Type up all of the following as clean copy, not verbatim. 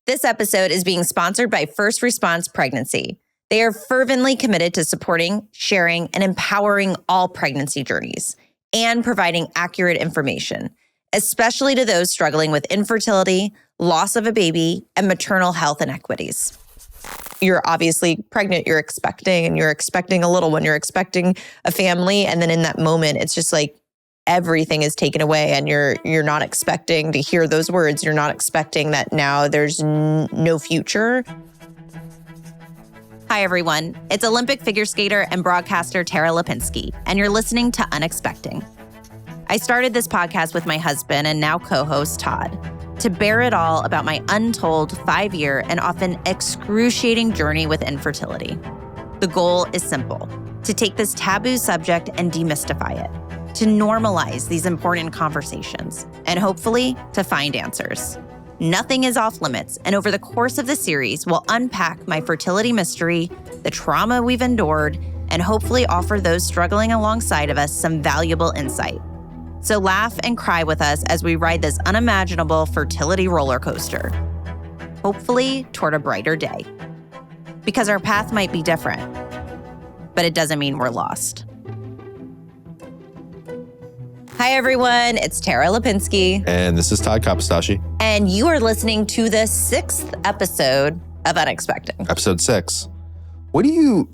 This episode is being sponsored by First Response Pregnancy. They are fervently committed to supporting, sharing, and empowering all pregnancy journeys and providing accurate information, especially to those struggling with infertility, loss of a baby, and maternal health inequities. You're obviously pregnant, you're expecting a little one, you're expecting a family. And then in that moment, it's just like everything is taken away and you're not expecting to hear those words. You're not expecting that now there's no future. Hi, everyone. It's Olympic figure skater and broadcaster Tara Lipinski, and you're listening to Unexpecting. I started this podcast with my husband and now co-host Todd to bear it all about my untold 5-year and often excruciating journey with infertility. The goal is simple: to take this taboo subject and demystify it, to normalize these important conversations, and hopefully to find answers. Nothing is off limits, and over the course of the series, we'll unpack my fertility mystery, the trauma we've endured, and hopefully offer those struggling alongside of us some valuable insight. So laugh and cry with us as we ride this unimaginable fertility roller coaster, hopefully toward a brighter day. Because our path might be different, but it doesn't mean we're lost. Hi, everyone. It's Tara Lipinski. And this is Todd Kapistashi. And you are listening to the 6th episode of Unexpecting. Episode 6.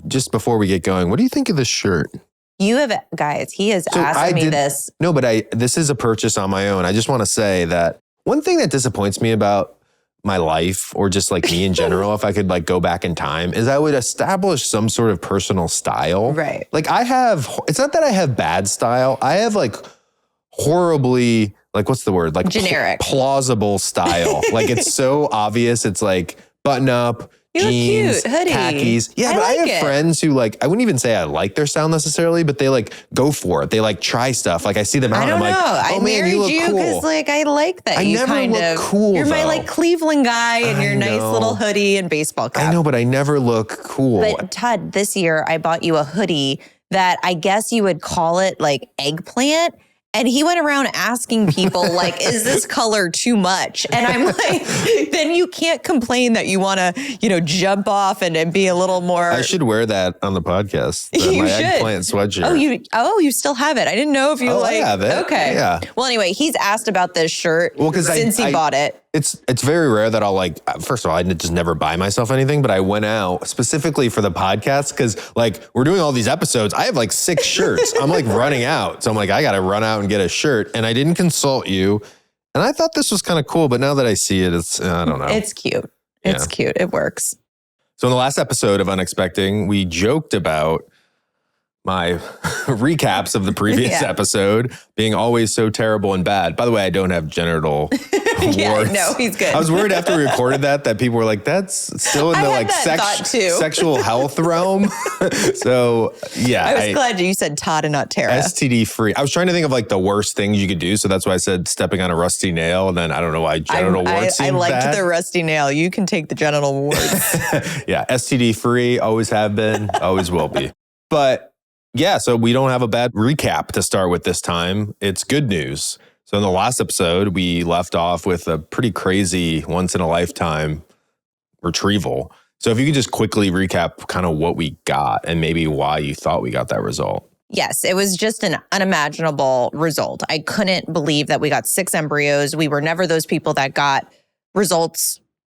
Just before we get going, what do you think of this shirt? Guys, he has asked me this. No, but this is a purchase on my own. I just want to say that one thing that disappoints me about my life, or just like me in general, if I could like go back in time, is I would establish some sort of personal style. Right. Like it's not that I have bad style. I have like horribly, like, what's the word? Like generic, plausible style. Like it's so obvious. It's like button up, jeans, cute, hoodie, khakis. Yeah, but I have friends who like, I wouldn't even say I like their style necessarily, but they like go for it. They like try stuff. Like I see them out and I'm like, oh man, you look cool. Because like I like that. I never look cool. You're my like Cleveland guy in your nice little hoodie and baseball cap. I know, but I never look cool. But Todd, this year I bought you a hoodie that I guess you would call it like eggplant. And he went around asking people, like, is this color too much? And I'm like, then you can't complain that you want to, jump off and be a little more. I should wear that on the podcast. You should. Eggplant sweatshirt. You still have it. I didn't know if you I have it. Okay. Yeah. Well, anyway, he's asked about this shirt since he bought it. It's very rare that I'll like, first of all, I just never buy myself anything, but I went out specifically for the podcast because like we're doing all these episodes. I have like 6 shirts. I'm like running out. So I'm like, I got to run out and get a shirt. And I didn't consult you. And I thought this was kind of cool, but now that I see it, I don't know. It's cute. It's cute. It works. So in the last episode of Unexpecting, we joked about my recaps of the previous episode being always so terrible and bad. By the way, I don't have genital warts. No, he's good. I was worried after we recorded that people were like, that's still in the like sexual health realm. So yeah. I was glad you said Todd and not Tara. STD free. I was trying to think of like the worst things you could do. So that's why I said stepping on a rusty nail. And then I don't know why genital warts seemed I liked bad. the rusty nail. You can take the genital warts. Yeah. STD free. Always have been. Always will be. But yeah, so we don't have a bad recap to start with this time. It's good news. So in the last episode, we left off with a pretty crazy once-in-a-lifetime retrieval. So if you could just quickly recap kind of what we got and maybe why you thought we got that result. Yes, it was just an unimaginable result. I couldn't believe that we got 6 embryos. We were never those people that got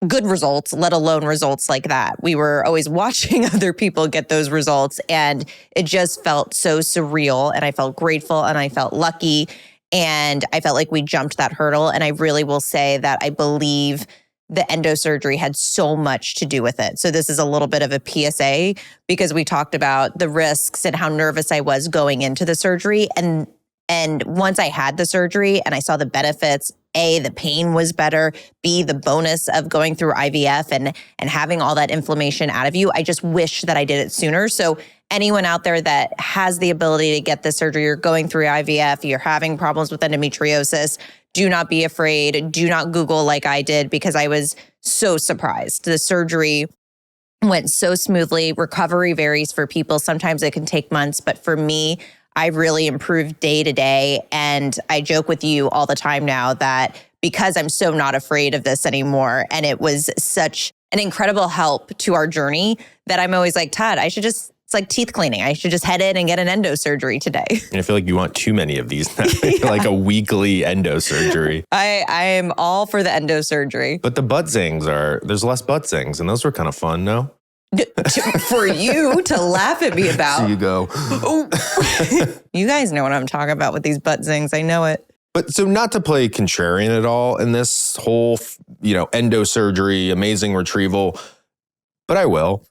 good results, let alone results like that. We were always watching other people get those results, and it just felt so surreal, and I felt grateful, and I felt lucky, and I felt like we jumped that hurdle, and I really will say that I believe the endosurgery had so much to do with it. So this is a little bit of a PSA because we talked about the risks and how nervous I was going into the surgery, and once I had the surgery and I saw the benefits, A, the pain was better, B, the bonus of going through IVF and having all that inflammation out of you, I just wish that I did it sooner. So anyone out there that has the ability to get the surgery, you're going through IVF, you're having problems with endometriosis, do not be afraid. Do not Google like I did because I was so surprised. The surgery went so smoothly. Recovery varies for people. Sometimes it can take months, but for me, I really improved day to day. And I joke with you all the time now that because I'm so not afraid of this anymore. And it was such an incredible help to our journey that I'm always like, Todd, it's like teeth cleaning. I should just head in and get an endo surgery today. And I feel like you want too many of these now. Like a weekly endo surgery. I am all for the endo surgery. But the butt zings there's less butt zings, and those were kind of fun, no? For you to laugh at me about. So you go, You guys know what I'm talking about with these butt zings. I know it. But so not to play contrarian at all in this whole, endo surgery, amazing retrieval, but I will.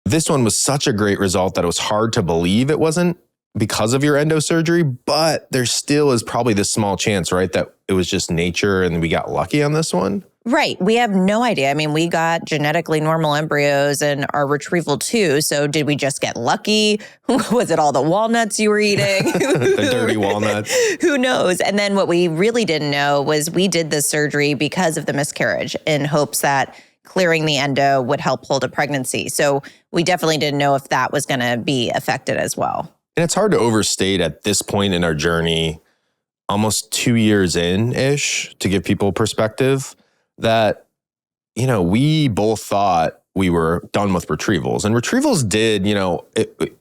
This one was such a great result that it was hard to believe it wasn't because of your endo surgery, but there still is probably this small chance, right, that it was just nature and we got lucky on this one. Right. We have no idea. I mean, we got genetically normal embryos in our retrieval too. So did we just get lucky? Was it all the walnuts you were eating? The dirty walnuts. Who knows? And then what we really didn't know was we did this surgery because of the miscarriage in hopes that clearing the endo would help hold a pregnancy. So we definitely didn't know if that was going to be affected as well. And it's hard to overstate at this point in our journey, almost 2 years in-ish, to give people perspective, that, we both thought we were done with retrievals. And retrievals did,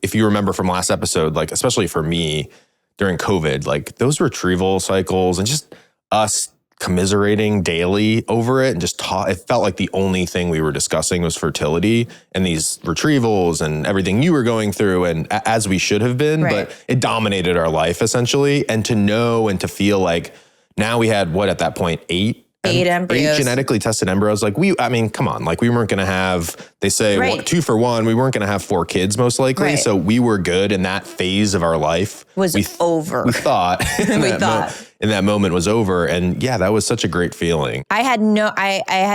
if you remember from last episode, like, especially for me during COVID, like those retrieval cycles and just us commiserating daily over it and just it felt like the only thing we were discussing was fertility and these retrievals and everything you were going through, and as we should have been, right. But it dominated our life essentially. And to know and to feel like now we had at that point, eight embryos. 8 genetically tested embryos. Like come on, like we weren't going to have, they say, right. 2 for 1, we weren't going to have 4 kids most likely. Right. So we were good, and that phase of our life was over. We thought, in that moment was over. And yeah, that was such a great feeling. I had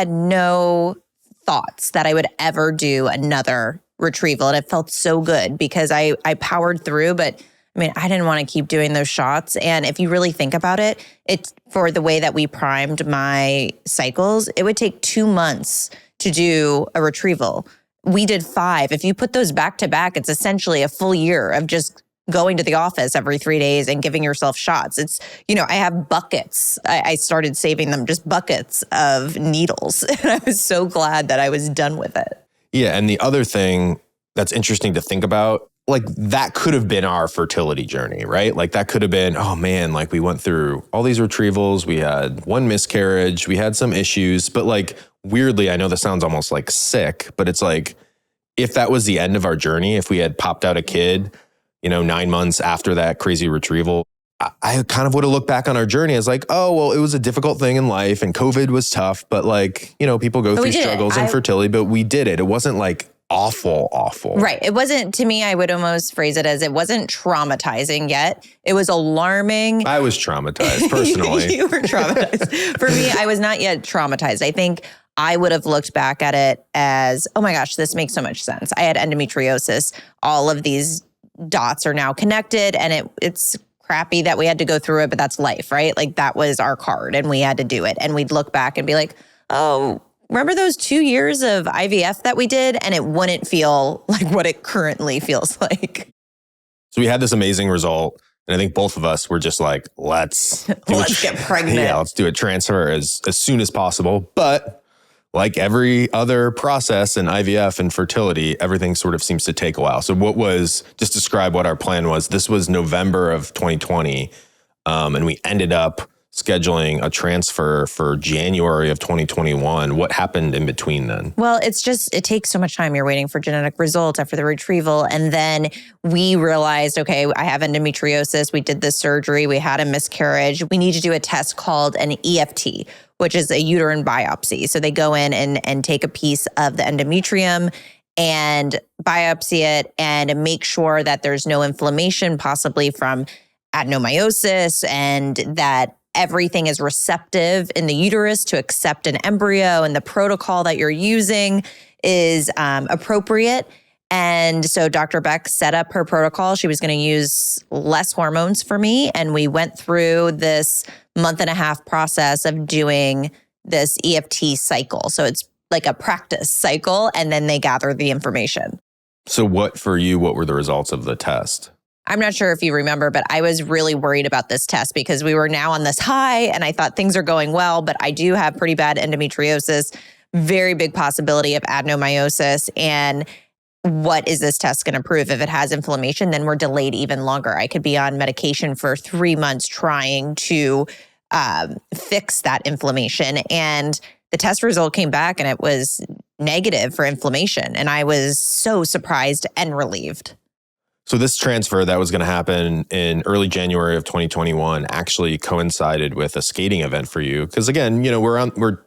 no thoughts that I would ever do another retrieval. And it felt so good because I powered through, but I didn't want to keep doing those shots. And if you really think about it, it's for the way that we primed my cycles, it would take 2 months to do a retrieval. We did 5. If you put those back to back, it's essentially a full year of just going to the office every 3 days and giving yourself shots. It's, I have buckets. I started saving them, just buckets of needles. And I was so glad that I was done with it. Yeah. And the other thing that's interesting to think about, like that could have been our fertility journey, right? Like that could have been, oh man, like we went through all these retrievals. We had 1 miscarriage. We had some issues, but like weirdly, I know this sounds almost like sick, but it's like, if that was the end of our journey, if we had popped out a kid, 9 months after that crazy retrieval, I kind of would have looked back on our journey as like, oh, well, it was a difficult thing in life and COVID was tough, but like, people go through struggles in fertility, but we did it. It wasn't like awful. Right. It wasn't, to me, I would almost phrase it as it wasn't traumatizing yet. It was alarming. I was traumatized personally. You were traumatized. For me, I was not yet traumatized. I think I would have looked back at it as, oh my gosh, this makes so much sense. I had endometriosis. All of these dots are now connected, and it's crappy that we had to go through it, but that's life, right? Like that was our card and we had to do it. And we'd look back and be like, oh, remember those 2 years of IVF that we did? And it wouldn't feel like what it currently feels like. So we had this amazing result. And I think both of us were just like, let's get pregnant. Yeah, let's do a transfer as soon as possible. But like every other process in IVF and fertility, everything sort of seems to take a while. So just describe what our plan was. This was November of 2020. And we ended up scheduling a transfer for January of 2021. What happened in between then? Well, it takes so much time. You're waiting for genetic results after the retrieval. And then we realized, okay, I have endometriosis. We did this surgery. We had a miscarriage. We need to do a test called an EFT, which is a uterine biopsy. So they go in and take a piece of the endometrium and biopsy it and make sure that there's no inflammation, possibly from adenomyosis, and that everything is receptive in the uterus to accept an embryo, and the protocol that you're using is appropriate. And so Dr. Beck set up her protocol. She was going to use less hormones for me. And we went through this 1.5-month process of doing this EFT cycle. So it's like a practice cycle, and then they gather the information. So what were the results of the test? I'm not sure if you remember, but I was really worried about this test because we were now on this high and I thought things are going well, but I do have pretty bad endometriosis, very big possibility of adenomyosis. And what is this test going to prove? If it has inflammation, then we're delayed even longer. I could be on medication for 3 months trying to fix that inflammation. And the test result came back and it was negative for inflammation. And I was so surprised and relieved. So this transfer that was going to happen in early January of 2021 actually coincided with a skating event for you. Because again, we're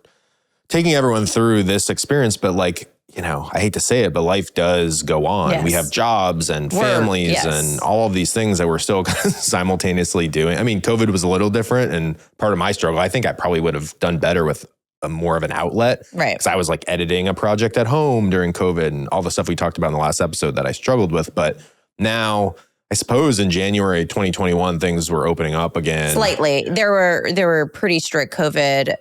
taking everyone through this experience, but like, I hate to say it, but life does go on. Yes. We have jobs and families yes. and all of these things that we're still simultaneously doing. I mean, COVID was a little different, and part of my struggle, I think I probably would have done better with more of an outlet. Right. Because I was like editing a project at home during COVID and all the stuff we talked about in the last episode that I struggled with. But now, I suppose in January 2021, things were opening up again. Slightly. There were pretty strict COVID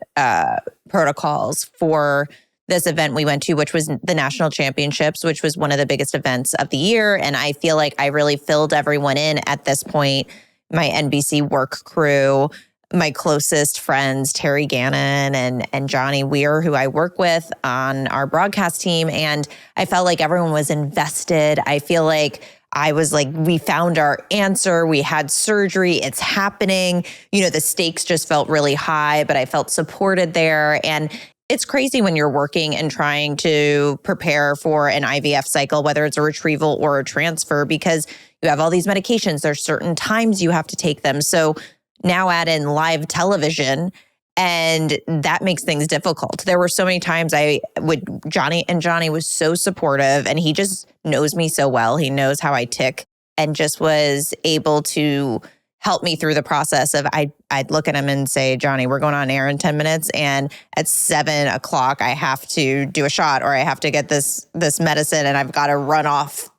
protocols for this event we went to, which was the national championships, which was one of the biggest events of the year. And I feel like I really filled everyone in at this point. My NBC work crew, my closest friends, Terry Gannon and Johnny Weir, who I work with on our broadcast team. And I felt like everyone was invested. I feel like I was like, we found our answer. We had surgery. It's happening. The stakes just felt really high, but I felt supported there. And it's crazy when you're working and trying to prepare for an IVF cycle, whether it's a retrieval or a transfer, because you have all these medications. There's certain times you have to take them. So now add in live television, and that makes things difficult. There were so many times Johnny was so supportive, and he just knows me so well. He knows how I tick, and just was able to help me through the process of, I'd look at him and say, Johnny, we're going on air in 10 minutes. And at 7:00, I have to do a shot, or I have to get this medicine, and I've got to run off,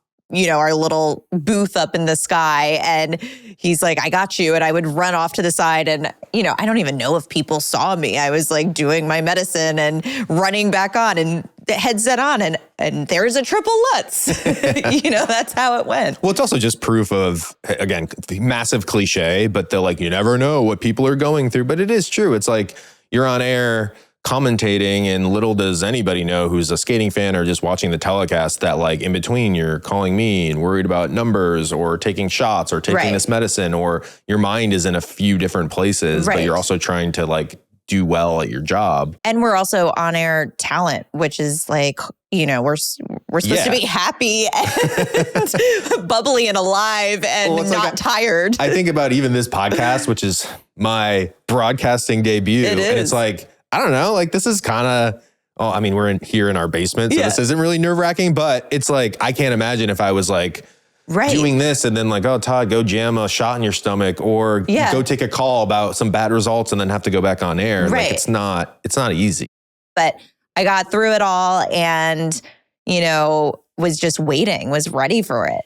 our little booth up in the sky. And he's like, I got you. And I would run off to the side. And, I don't even know if people saw me. I was like doing my medicine and running back on and the headset on. And there's a triple Lutz. That's how it went. Well, it's also just proof of, again, massive cliche, but they're like, you never know what people are going through. But it is true. It's like you're on air commentating, and little does anybody know who's a skating fan or just watching the telecast that like in between you're calling me and worried about numbers or taking shots or taking this medicine, or your mind is in a few different places, but you're also trying to like do well at your job. And we're also on air talent, which is like, we're supposed to be happy and bubbly and alive and not tired. I think about even this podcast, which is my broadcasting debut. And it's like, I don't know, like this is kind of, we're here in our basement, so this isn't really nerve wracking, but it's like, I can't imagine if I was like doing this and then like, oh, Todd, go jam a shot in your stomach, or go take a call about some bad results and then have to go back on air. Like it's not easy. But I got through it all and, was just waiting, was ready for it.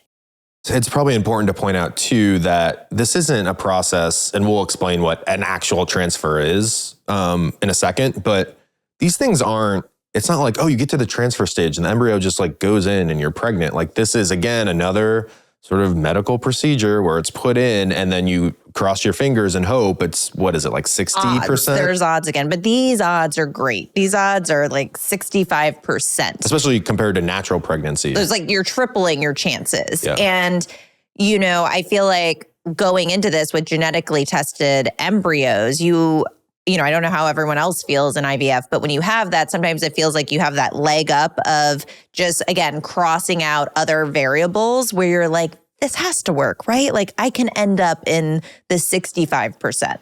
It's probably important to point out too that this isn't a process, and we'll explain what an actual transfer is in a second, but these things it's not like, oh, you get to the transfer stage and the embryo just like goes in and you're pregnant. Like this is, again, another sort of medical procedure where it's put in and then you cross your fingers and hope it's, what is it, like 60%? There's odds again, but these odds are great. These odds are like 65%. Especially compared to natural pregnancy. There's like you're tripling your chances. Yeah. And, I feel like going into this with genetically tested embryos, I don't know how everyone else feels in IVF, but when you have that, sometimes it feels like you have that leg up of just, again, crossing out other variables where you're like, this has to work, right? Like I can end up in the 65%.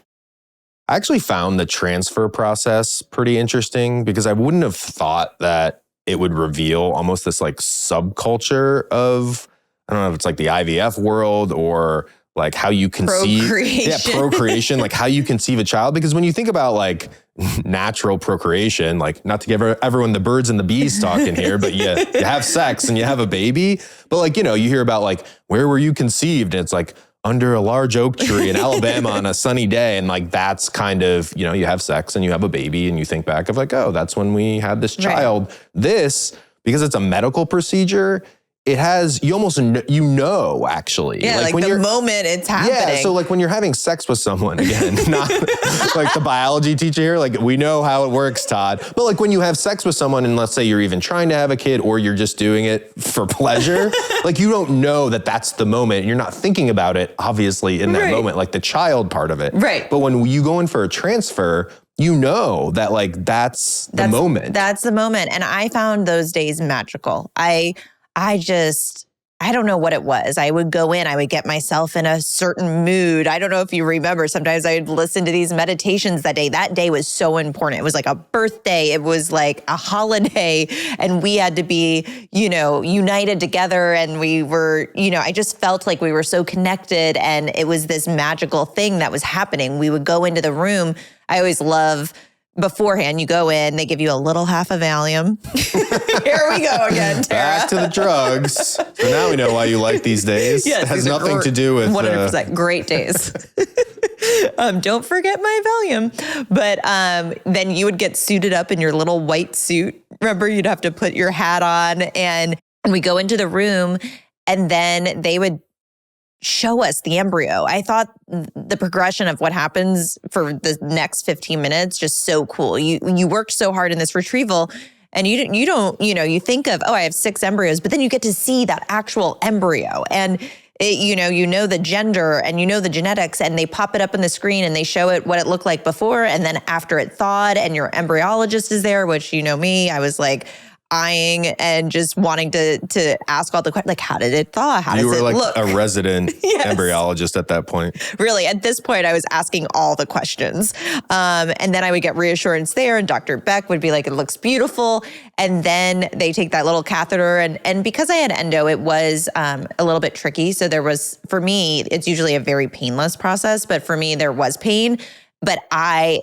I actually found the transfer process pretty interesting because I wouldn't have thought that it would reveal almost this like subculture of, I don't know if it's like the IVF world or like how you conceive procreation, like how you conceive a child. Because when you think about like natural procreation, like not to give everyone the birds and the bees talk in here, but you have sex and you have a baby. But like, you hear about like, where were you conceived? And it's like under a large oak tree in Alabama on a sunny day. And like, that's kind of, you have sex and you have a baby and you think back of like, oh, that's when we had this child. This, because it's a medical procedure, it has, you almost actually. Yeah, like when the moment it's happening. Yeah, so like when you're having sex with someone, again, not like the biology teacher here, like we know how it works, Todd. But like when you have sex with someone and let's say you're even trying to have a kid or you're just doing it for pleasure, like you don't know that that's the moment. You're not thinking about it, obviously, in that moment, like the child part of it. Right. But when you go in for a transfer, you know that like that's the moment. That's the moment. And I found those days magical. I don't know what it was. I would go in, I would get myself in a certain mood. I don't know if you remember, sometimes I would listen to these meditations that day. That day was so important. It was like a birthday. It was like a holiday. And we had to be, united together. And we were, I just felt like we were so connected. And it was this magical thing that was happening. We would go into the room. I always love beforehand, you go in, they give you a little half a Valium. Here we go again, Tara. Back to the drugs. So now we know why you like these days. Yes, it has nothing to do with 100% great days. Don't forget my Valium. But then you would get suited up in your little white suit. Remember, you'd have to put your hat on, and we go into the room, and then they would show us the embryo. I thought the progression of what happens for the next 15 minutes, just so cool. You worked so hard in this retrieval and you don't, you think of, I have 6 embryos, but then you get to see that actual embryo and you know the gender and you know the genetics, and they pop it up on the screen and they show it what it looked like before and then after it thawed, and your embryologist is there, which me, I was like eyeing and just wanting to ask all the questions, like, how did it thaw? How does it look? You were like a resident embryologist at that point. Really, at this point, I was asking all the questions. And then I would get reassurance there, and Dr. Beck would be like, it looks beautiful. And then they take that little catheter. And because I had endo, it was a little bit tricky. So for me, it's usually a very painless process. But for me, there was pain. But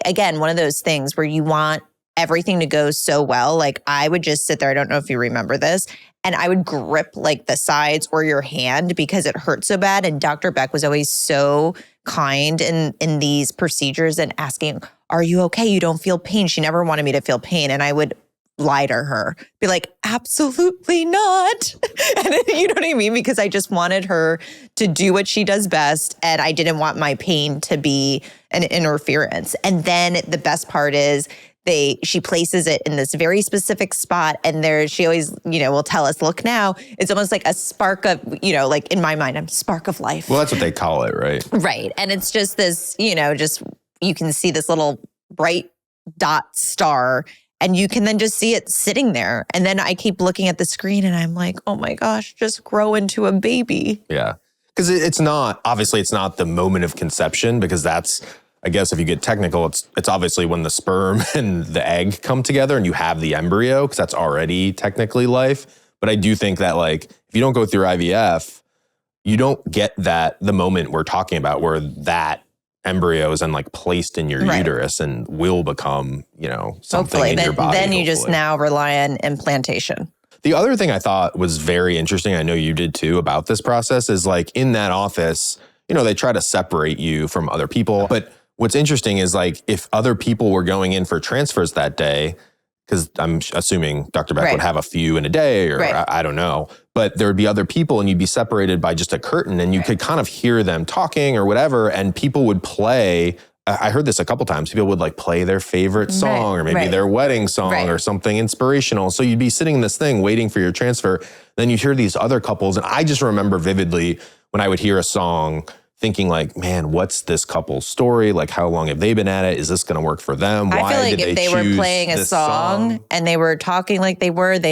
again, one of those things where you want everything to go so well. Like I would just sit there. I don't know if you remember this. And I would grip like the sides or your hand because it hurt so bad. And Dr. Beck was always so kind in these procedures and asking, are you okay? You don't feel pain. She never wanted me to feel pain. And I would lie to her, be like, absolutely not. And you know what I mean? Because I just wanted her to do what she does best. And I didn't want my pain to be an interference. And then the best part is, she places it in this very specific spot, and she always, will tell us, look now, it's almost like a spark of, like in my mind, I'm spark of life. Well, that's what they call it, right? Right. And it's just this, just, you can see this little bright dot star, and you can then just see it sitting there. And then I keep looking at the screen and I'm like, oh my gosh, just grow into a baby. Yeah. Because it's not the moment of conception, because that's, I guess if you get technical, it's obviously when the sperm and the egg come together and you have the embryo, because that's already technically life. But I do think that like if you don't go through IVF, you don't get the moment we're talking about where that embryo is then like placed in your uterus and will become, something in your body. Then you just now rely on implantation. The other thing I thought was very interesting, I know you did too, about this process is like in that office, they try to separate you from other people, but what's interesting is like if other people were going in for transfers that day, because I'm assuming Dr. Beck would have a few in a day or I don't know, but there would be other people and you'd be separated by just a curtain and you could kind of hear them talking or whatever, and people would play. I heard this a couple times. People would like play their favorite song or maybe their wedding song or something inspirational. So you'd be sitting in this thing waiting for your transfer. Then you'd hear these other couples. And I just remember vividly when I would hear a song thinking like, man, what's this couple's story? Like, how long have they been at it? Is this going to work for them? I feel like if they were playing a song and they were talking like they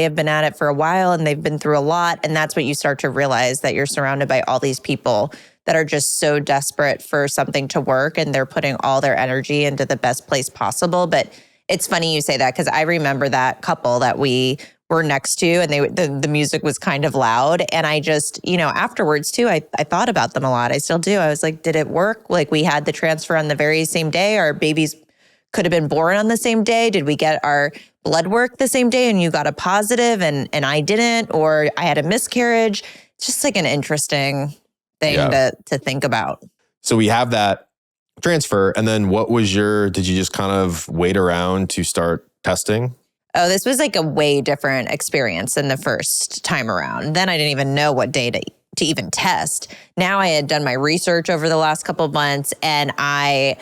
have been at it for a while and they've been through a lot. And that's what you start to realize, that you're surrounded by all these people that are just so desperate for something to work and they're putting all their energy into the best place possible. But it's funny you say that, because I remember that couple that we were next to, and the music was kind of loud. And I just, afterwards too, I thought about them a lot. I still do. I was like, did it work? Like we had the transfer on the very same day. Our babies could have been born on the same day. Did we get our blood work the same day and you got a positive and I didn't, or I had a miscarriage? It's just like an interesting thing to think about. So we have that transfer. And then did you just kind of wait around to start testing? Oh, this was like a way different experience than the first time around. Then I didn't even know what day to even test. Now I had done my research over the last couple of months, and I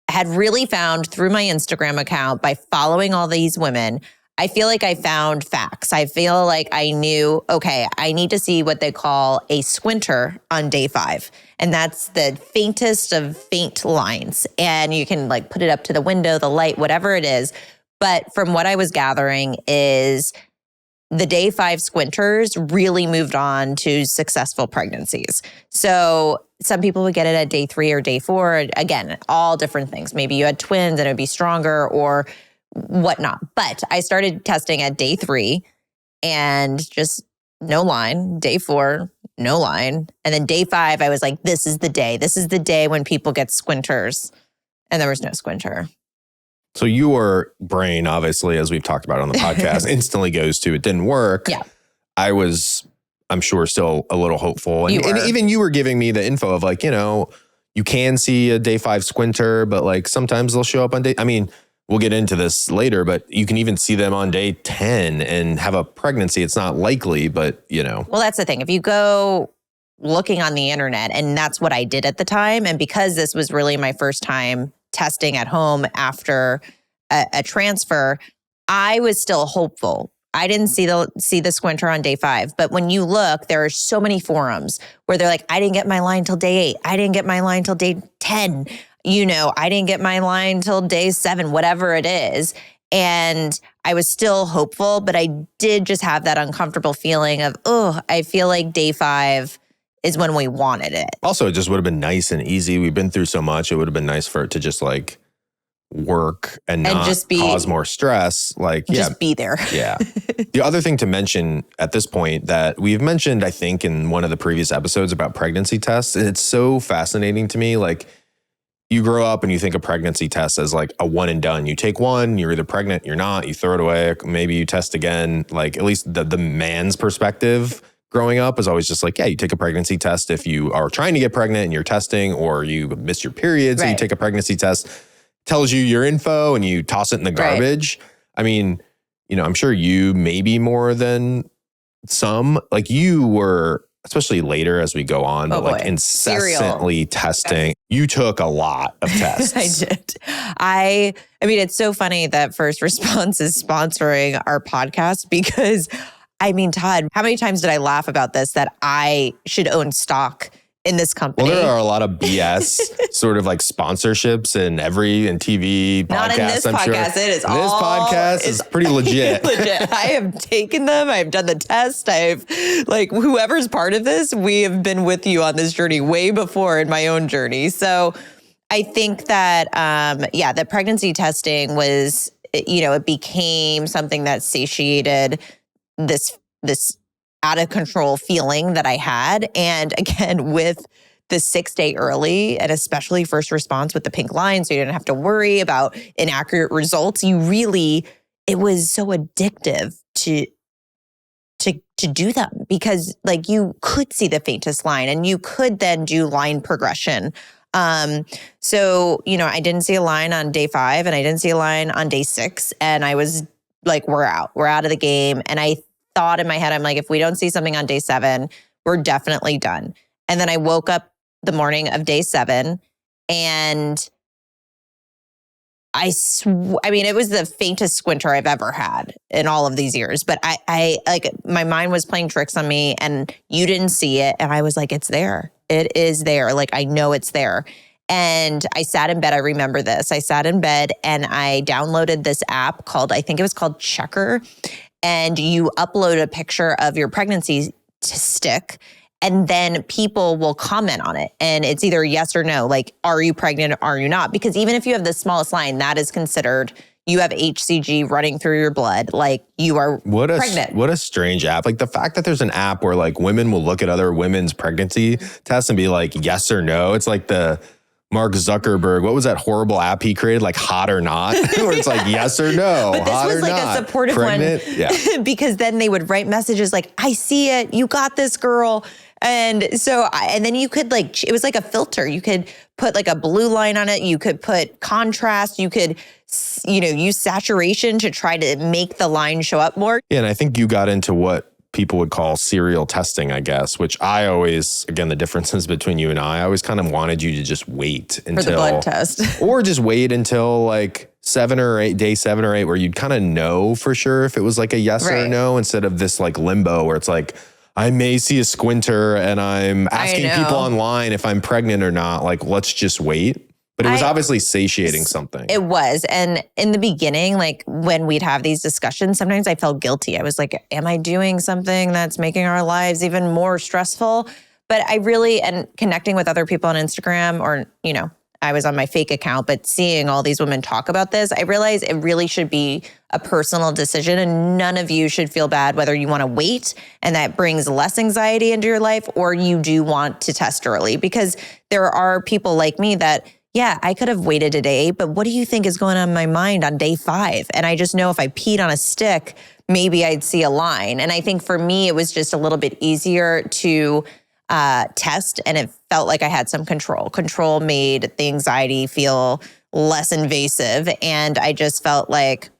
had really found through my Instagram account, by following all these women, I feel like I found facts. I feel like I knew, okay, I need to see what they call a squinter on day 5. And that's the faintest of faint lines. And you can like put it up to the window, the light, whatever it is. But from what I was gathering is the day 5 squinters really moved on to successful pregnancies. So some people would get it at day 3 or day 4. Again, all different things. Maybe you had twins and it would be stronger or whatnot. But I started testing at day 3 and just no line. Day 4, no line. And then day 5, I was like, this is the day. This is the day when people get squinters. And there was no squinter. So your brain, obviously, as we've talked about on the podcast, instantly goes to, it didn't work. Yeah. I was, I'm sure, still a little hopeful. And even you were giving me the info of like, you can see a day 5 squinter, but like sometimes they'll show up on day, I mean, we'll get into this later, but you can even see them on day 10 and have a pregnancy. It's not likely, but Well, that's the thing. If you go looking on the internet, and that's what I did at the time, and because this was really my first time testing at home after a transfer, I was still hopeful. I didn't see the squinter on day 5. But when you look, there are so many forums where they're like, I didn't get my line till day 8. I didn't get my line till day 10. I didn't get my line till day 7, whatever it is. And I was still hopeful, but I did just have that uncomfortable feeling of, I feel like day 5 is when we wanted it. Also, it just would have been nice and easy. We've been through so much. It would have been nice for it to just like work and not just cause more stress. Like, just be there. Yeah. The other thing to mention at this point that we've mentioned, I think, in one of the previous episodes about pregnancy tests, and it's so fascinating to me. Like, you grow up and you think of pregnancy tests as like a one and done. You take one, you're either pregnant, you're not, you throw it away. Maybe you test again. Like, at least the man's perspective growing up is always just like, yeah, you take a pregnancy test if you are trying to get pregnant and you're testing, or you miss your period. So you take a pregnancy test, tells you your info and you toss it in the garbage. Right. I mean, I'm sure you maybe more than some, like you were, especially later as we go on, but like incessantly testing. You took a lot of tests. I did. I mean, it's so funny that First Response is sponsoring our podcast because, I mean, Todd, how many times did I laugh about this, that I should own stock in this company? Well, there are a lot of BS sort of like sponsorships in TV, podcasts. Not in this podcast. It is this podcast is pretty legit. Legit. I have taken them. I've done the test. I've whoever's part of this, we have been with you on this journey way before in my own journey. So I think that, the pregnancy testing was, it became something that satiated this out of control feeling that I had. And again, with the 6 day early, and especially First Response with the pink line, so you didn't have to worry about inaccurate results. It was so addictive to do them, because like you could see the faintest line and you could then do line progression. So, I didn't see a line on day 5 and I didn't see a line on day 6. And I was like, we're out of the game. And I thought in my head, I'm like, if we don't see something on day 7, we're definitely done. And then I woke up the morning of day 7 and I mean, it was the faintest squinter I've ever had in all of these years. But I like, my mind was playing tricks on me and you didn't see it. And I was like, it's there. It is there. Like, I know it's there. And I sat in bed. I remember this. I sat in bed and I downloaded this app I think it was called Checker. And you upload a picture of your pregnancy stick, and then people will comment on it. And it's either yes or no, like, are you pregnant or are you not? Because even if you have the smallest line, that is considered, you have HCG running through your blood, like you are pregnant. What a strange app. Like the fact that there's an app where like women will look at other women's pregnancy tests and be like, yes or no. It's like the Mark Zuckerberg, what was that horrible app he created, like Hot or Not, where it's like yes or no, but this hot was or like not. A supportive pregnant? one, yeah. Because then they would write messages like, I see it, you got this, girl. And so, and then you could it was like a filter. You could put like a blue line on it. You could put contrast. You could, use saturation to try to make the line show up more. Yeah, and I think you got into what people would call serial testing, I guess, which I always, again, the differences between you and I always kind of wanted you to just wait until. For the blood test. Or just wait until like day 7 or 8, where you'd kind of know for sure if it was like a yes or a no, instead of this like limbo where it's like, I may see a squinter and I'm asking people online if I'm pregnant or not. Like, let's just wait. But it was obviously satiating something. It was. And in the beginning, like when we'd have these discussions, sometimes I felt guilty. I was like, am I doing something that's making our lives even more stressful? But I really, and connecting with other people on Instagram or, I was on my fake account, but seeing all these women talk about this, I realized it really should be a personal decision and none of you should feel bad whether you want to wait and that brings less anxiety into your life or you do want to test early. Because there are people like me that, yeah, I could have waited a day, but what do you think is going on in my mind on day 5? And I just know if I peed on a stick, maybe I'd see a line. And I think for me, it was just a little bit easier to test and it felt like I had some control. Control made the anxiety feel less invasive. And I just felt like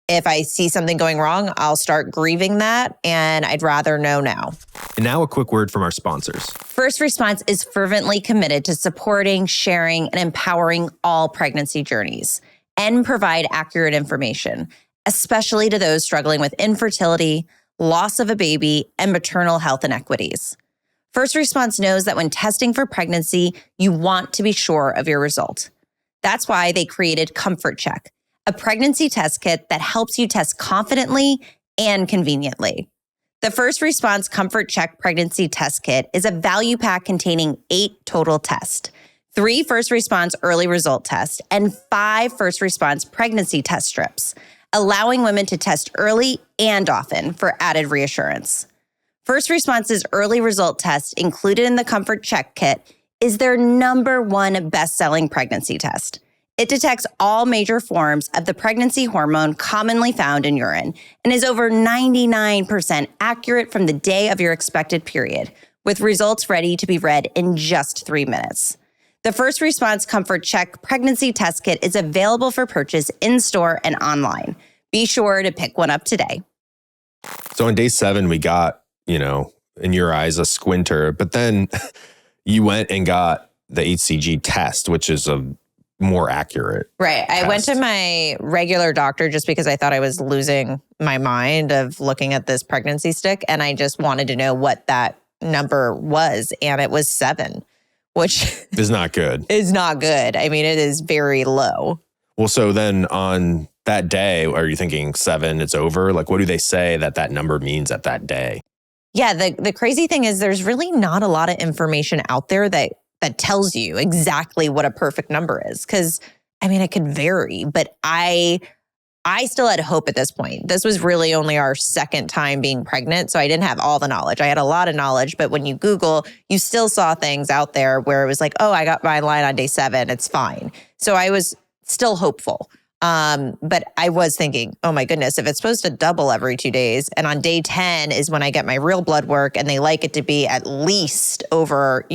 if I see something going wrong, I'll start grieving that and I'd rather know now. And now a quick word from our sponsors. First Response is fervently committed to supporting, sharing, and empowering all pregnancy journeys and provide accurate information, especially to those struggling with infertility, loss of a baby, and maternal health inequities. First Response knows that when testing for pregnancy, you want to be sure of your result. That's why they created Comfort Check, a pregnancy test kit that helps you test confidently and conveniently. The First Response Comfort Check Pregnancy Test Kit is a value pack containing 8 total tests, 3 First Response early result tests, and 5 First Response pregnancy test strips, allowing women to test early and often for added reassurance. First Response's early result test included in the Comfort Check Kit is their #1 best-selling pregnancy test. It detects all major forms of the pregnancy hormone commonly found in urine and is over 99% accurate from the day of your expected period, with results ready to be read in just 3 minutes. The First Response Comfort Check Pregnancy Test Kit is available for purchase in-store and online. Be sure to pick one up today. So on day 7, we got, in your eyes, a squinter, but then you went and got the HCG test, which is a more accurate. Right. I went to my regular doctor just because I thought I was losing my mind of looking at this pregnancy stick. And I just wanted to know what that number was. And it was 7, which is not good. Is not good. I mean, it is very low. Well, so then on that day, are you thinking 7, it's over? Like, what do they say that number means at that day? Yeah, the crazy thing is there's really not a lot of information out there that tells you exactly what a perfect number is. Because, it could vary. But I still had hope at this point. This was really only our second time being pregnant. So I didn't have all the knowledge. I had a lot of knowledge. But when you Google, you still saw things out there where it was like, oh, I got my line on day 7. It's fine. So I was still hopeful. But I was thinking, oh my goodness, if it's supposed to double every 2 days and on day 10 is when I get my real blood work and they like it to be at least over,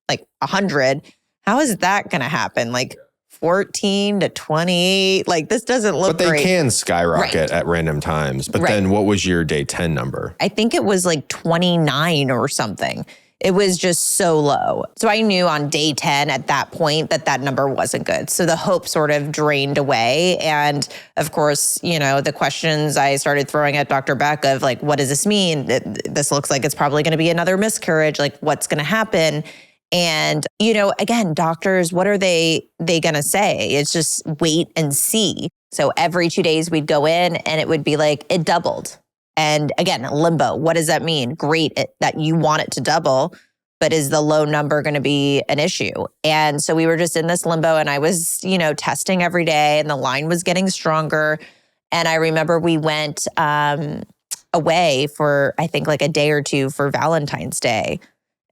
like 100, how is that going to happen? Like 14 to 28, like this doesn't look great. But they can skyrocket at random times. But then what was your day 10 number? I think it was like 29 or something. It was just so low. So I knew on day 10 at that point that number wasn't good. So the hope sort of drained away. And of course, the questions I started throwing at Dr. Beck of like, what does this mean? This looks like it's probably going to be another miscarriage. Like what's going to happen? And, again, doctors, what are they going to say? It's just wait and see. So every 2 days we'd go in and it would be like, it doubled. And again, limbo. What does that mean? Great that you want it to double, but is the low number going to be an issue? And so we were just in this limbo and I was, testing every day and the line was getting stronger. And I remember we went away for, I think like a day or 2 for Valentine's Day.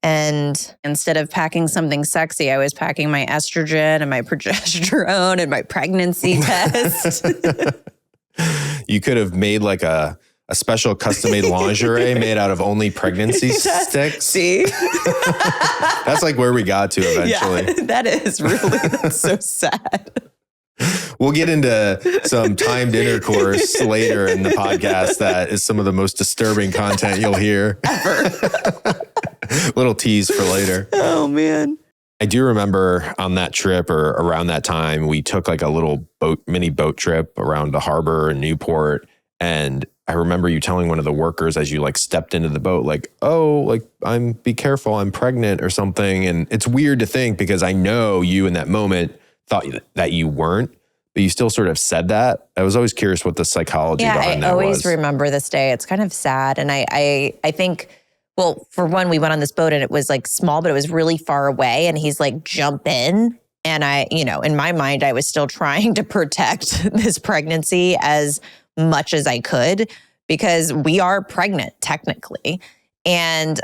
And instead of packing something sexy, I was packing my estrogen and my progesterone and my pregnancy test. You could have made like a a special custom-made lingerie made out of only pregnancy sticks. See? That's like where we got to eventually. Yeah, that's so sad. We'll get into some timed intercourse later in the podcast. That is some of the most disturbing content you'll hear. Ever. Little tease for later. Oh, man. I do remember on that trip or around that time, we took like a little mini boat trip around the harbor in Newport. And I remember you telling one of the workers as you like stepped into the boat, like, oh, like be careful, I'm pregnant or something. And it's weird to think because I know you in that moment thought that you weren't, but you still sort of said that. I was always curious what the psychology behind that was. I always remember this day. It's kind of sad. And I think, well, for one, we went on this boat and it was like small, but it was really far away. And he's like, jump in. And I, in my mind, I was still trying to protect this pregnancy as much as I could because we are pregnant technically. And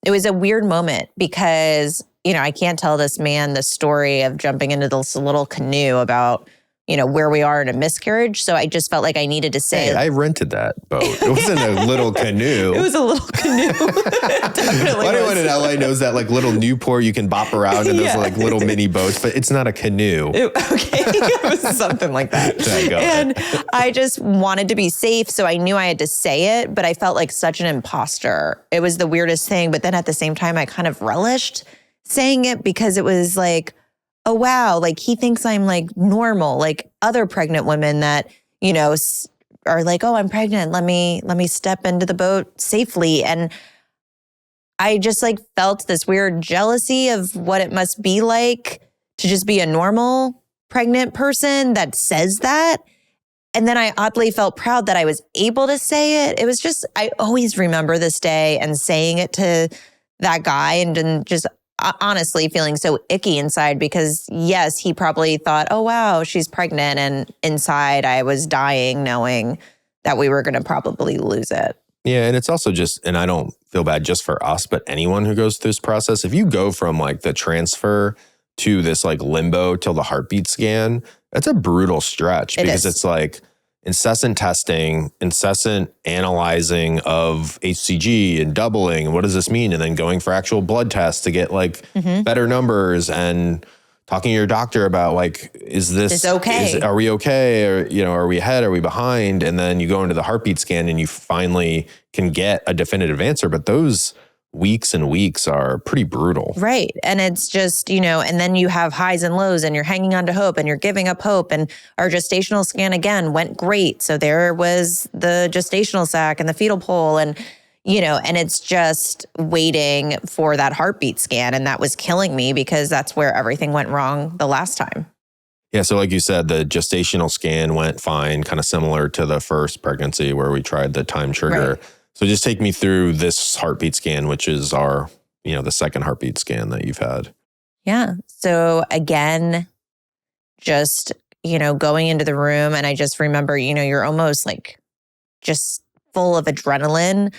it was a weird moment because, I can't tell this man the story of jumping into this little canoe about, where we are in a miscarriage. So I just felt like I needed to say. Hey, I rented that boat. It wasn't a little canoe. It was a little canoe. Definitely. Anyone in LA knows that like little Newport, you can bop around in those like little mini boats, but it's not a canoe. It was something like that. And I just wanted to be safe. So I knew I had to say it, but I felt like such an imposter. It was the weirdest thing. But then at the same time, I kind of relished saying it because it was like, oh, wow, like he thinks I'm like normal, like other pregnant women that, are like, oh, I'm pregnant. Let me step into the boat safely. And I just like felt this weird jealousy of what it must be like to just be a normal pregnant person that says that. And then I oddly felt proud that I was able to say it. It was just, I always remember this day and saying it to that guy and just honestly feeling so icky inside because yes, he probably thought, oh, wow, she's pregnant. And inside I was dying knowing that we were going to probably lose it. Yeah. And it's also just, and I don't feel bad just for us, but anyone who goes through this process, if you go from like the transfer to this like limbo till the heartbeat scan, that's a brutal stretch because it's like incessant testing, incessant analyzing of HCG and doubling. And what does this mean? And then going for actual blood tests to get like better numbers and talking to your doctor about like, is this okay? Are we okay? Or, are we ahead? Are we behind? And then you go into the heartbeat scan and you finally can get a definitive answer. But those weeks and weeks are pretty brutal. Right. And it's just, and then you have highs and lows and you're hanging on to hope and you're giving up hope. And our gestational scan again went great. So there was the gestational sac and the fetal pole and, and it's just waiting for that heartbeat scan. And that was killing me because that's where everything went wrong the last time. Yeah. So like you said, the gestational scan went fine, kind of similar to the first pregnancy where we tried the time trigger. Right. So just take me through this heartbeat scan, which is our, the second heartbeat scan that you've had. Yeah. So again, just, going into the room and I just remember, you're almost like just full of adrenaline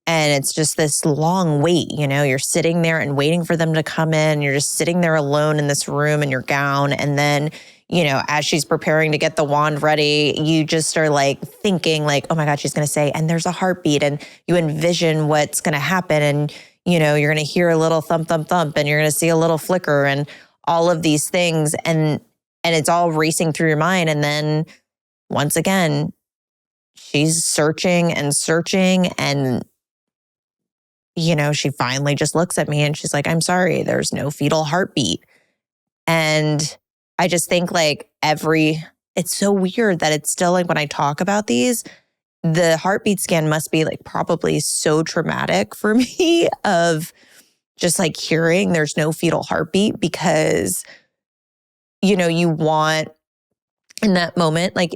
and it's just this long wait, you're sitting there and waiting for them to come in. You're just sitting there alone in this room in your gown. And then, as she's preparing to get the wand ready, you just are like thinking like, oh my God, she's going to say, and there's a heartbeat and you envision what's going to happen. And, you're going to hear a little thump, thump, thump, and you're going to see a little flicker and all of these things. And it's all racing through your mind. And then once again, she's searching and searching and, she finally just looks at me and she's like, I'm sorry, there's no fetal heartbeat. And I just think like it's so weird that it's still like when I talk about these, the heartbeat scan must be like probably so traumatic for me of just like hearing there's no fetal heartbeat because, you want in that moment, like,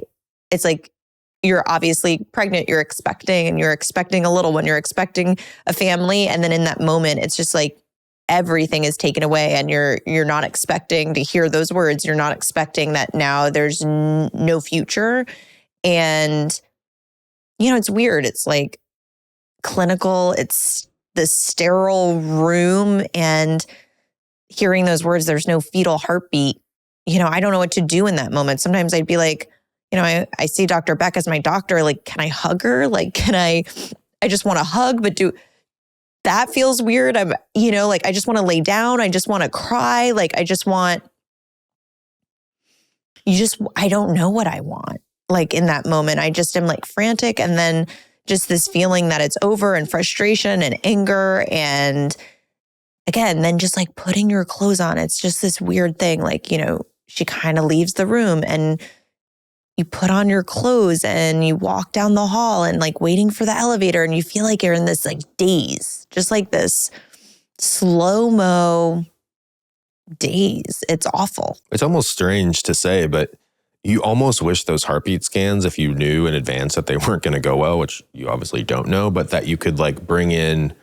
it's like, you're obviously pregnant, you're expecting a little one, you're expecting a family. And then in that moment, it's just like, everything is taken away and you're not expecting to hear those words. You're not expecting that now there's no future. And, it's weird. It's like clinical. It's the sterile room and hearing those words, there's no fetal heartbeat. I don't know what to do in that moment. Sometimes I'd be like, I see Dr. Beck as my doctor. Like, can I hug her? Like, I just want to hug, but that feels weird. I just want to lay down. I just want to cry. Like, I don't know what I want. Like in that moment, I just am like frantic. And then just this feeling that it's over and frustration and anger. And again, then just like putting your clothes on. It's just this weird thing. Like, she kind of leaves the room and you put on your clothes and you walk down the hall and like waiting for the elevator. And you feel like you're in this like daze, just like this slow-mo daze. It's awful. It's almost strange to say, but you almost wish those heartbeat scans, if you knew in advance that they weren't going to go well, which you obviously don't know, but that you could like bring in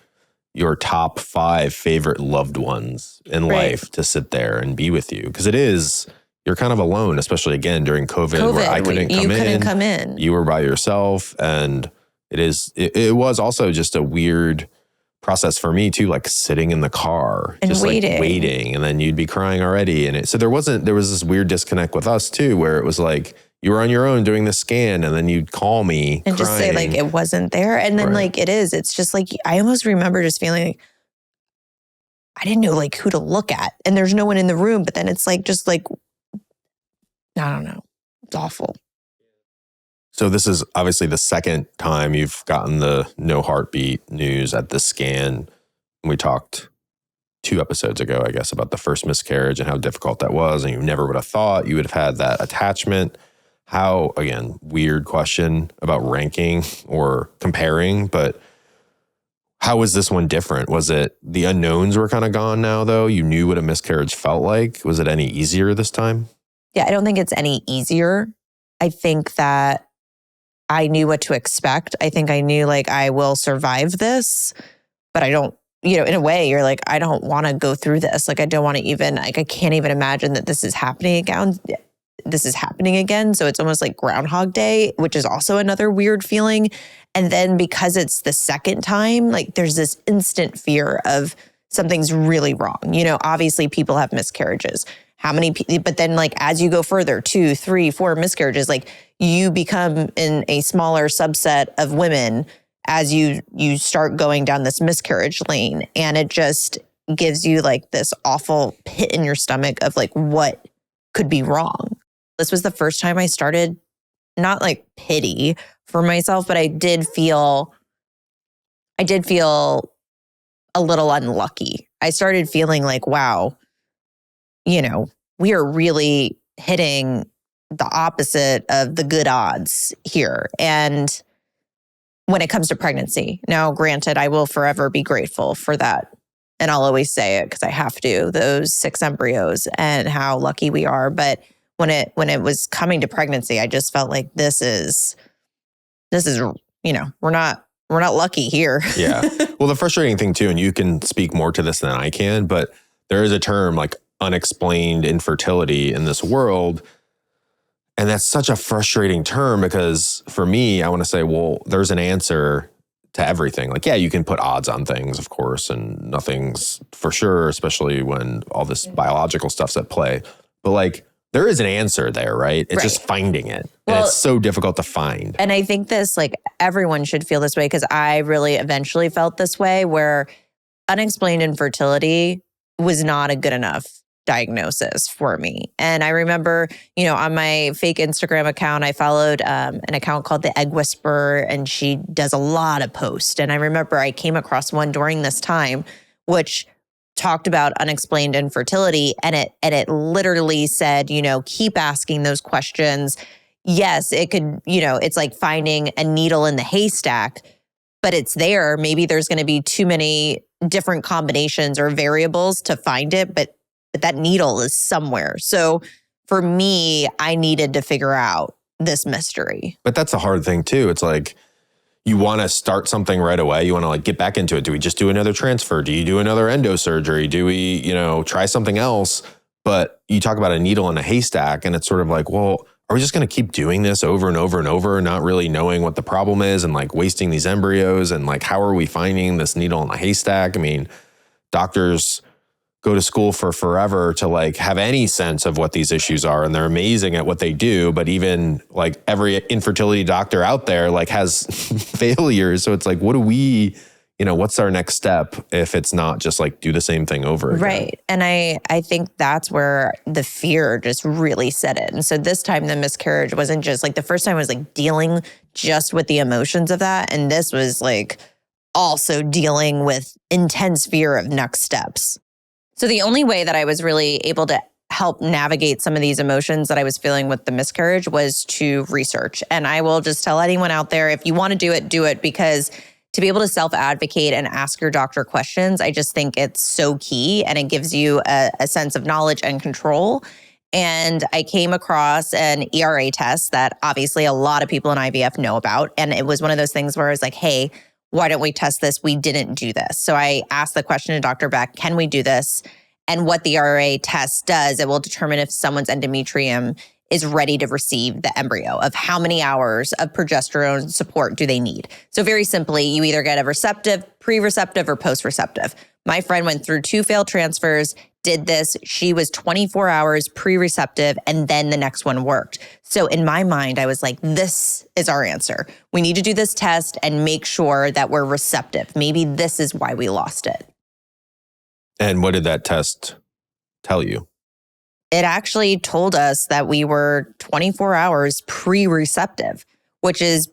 your top 5 favorite loved ones in life to sit there and be with you. Because you're kind of alone, especially again during COVID where I couldn't come in. You were by yourself. And it was also just a weird process for me too, like sitting in the car and just waiting. Like waiting, and then you'd be crying already. And so there was this weird disconnect with us too, where it was like you were on your own doing the scan and then you'd call me and crying. Just say like it wasn't there. And then like it's just like, I almost remember just feeling like I didn't know like who to look at and there's no one in the room, but then it's like, just like, I don't know. It's awful. So this is obviously the second time you've gotten the no heartbeat news at the scan. We talked 2 episodes ago, I guess, about the first miscarriage and how difficult that was. And you never would have thought you would have had that attachment. How, again, weird question about ranking or comparing, but how was this one different? Was it the unknowns were kind of gone now, though? You knew what a miscarriage felt like. Was it any easier this time? Yeah, I don't think it's any easier. I think that I knew what to expect. I think I knew like I will survive this, but I don't, in a way you're like, I don't want to go through this. Like, I don't want to even, like, I can't even imagine that this is happening again. So it's almost like Groundhog Day, which is also another weird feeling. And then because it's the second time, like there's this instant fear of something's really wrong. Obviously people have miscarriages. How many people, but then like as you go further, 2, 3, 4 miscarriages, like you become in a smaller subset of women as you start going down this miscarriage lane. And it just gives you like this awful pit in your stomach of like what could be wrong. This was the first time I started not like pity for myself, but I did feel a little unlucky. I started feeling like, wow, we are really hitting the opposite of the good odds here. And when it comes to pregnancy, now granted, I will forever be grateful for that. And I'll always say it because I have to, those 6 embryos and how lucky we are. But when it was coming to pregnancy, I just felt like this is, we're not lucky here. Yeah. Well, the frustrating thing too, and you can speak more to this than I can, but there is a term like unexplained infertility in this world. And that's such a frustrating term because for me, I want to say, well, there's an answer to everything. Like, yeah, you can put odds on things, of course, and nothing's for sure, especially when all this biological stuff's at play. But like, there is an answer there, right? It's just finding it. And it's so difficult to find. And I think this, like, everyone should feel this way because I really eventually felt this way where unexplained infertility was not a good enough diagnosis for me. And I remember, on my fake Instagram account, I followed an account called The Egg Whisperer, and she does a lot of posts. And I remember I came across one during this time, which talked about unexplained infertility. And it literally said, keep asking those questions. Yes, it could, it's like finding a needle in the haystack, but it's there. Maybe there's going to be too many different combinations or variables to find it, but that needle is somewhere. So for me, I needed to figure out this mystery. But that's a hard thing too. It's like, you want to start something right away. You want to like get back into it. Do we just do another transfer? Do you do another endo surgery? Do we, try something else? But you talk about a needle in a haystack and it's sort of like, well, are we just going to keep doing this over and over and over, not really knowing what the problem is and like wasting these embryos? And like, how are we finding this needle in a haystack? I mean, doctors go to school for forever to like have any sense of what these issues are. And they're amazing at what they do. But even like every infertility doctor out there like has failures. So it's like, what do we, what's our next step if it's not just like do the same thing over again? Right. And I think that's where the fear just really set in. So this time the miscarriage wasn't just like the first time was like dealing just with the emotions of that. And this was like also dealing with intense fear of next steps. So the only way that I was really able to help navigate some of these emotions that I was feeling with the miscarriage was to research. And I will just tell anyone out there, if you want to do it, because to be able to self-advocate and ask your doctor questions, I just think it's so key, and it gives you a sense of knowledge and control. And I came across an ERA test that obviously a lot of people in IVF know about. And it was one of those things where I was like, hey, why don't we test this? We didn't do this. So I asked the question to Dr. Beck, can we do this? And what the ERA test does, it will determine if someone's endometrium is ready to receive the embryo, of how many hours of progesterone support do they need. So very simply, you either get a receptive, pre-receptive, or post-receptive. My friend went through 2 failed transfers, did this. She was 24 hours pre-receptive, and then the next one worked. So in my mind, I was like, this is our answer. We need to do this test and make sure that we're receptive. Maybe this is why we lost it. And what did that test tell you? It actually told us that we were 24 hours pre-receptive, which is,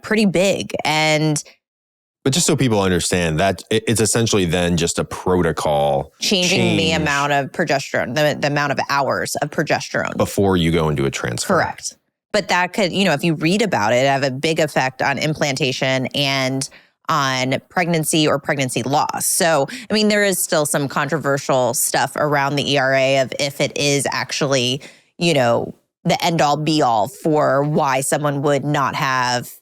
pretty big. But just so people understand that it's essentially then just a protocol changing the amount of progesterone, the amount of hours of progesterone. Before you go into a transfer. Correct. But that could, if you read about it, have a big effect on implantation and on pregnancy or pregnancy loss. So, there is still some controversial stuff around the ERA of if it is actually, the end all be all for why someone would not have,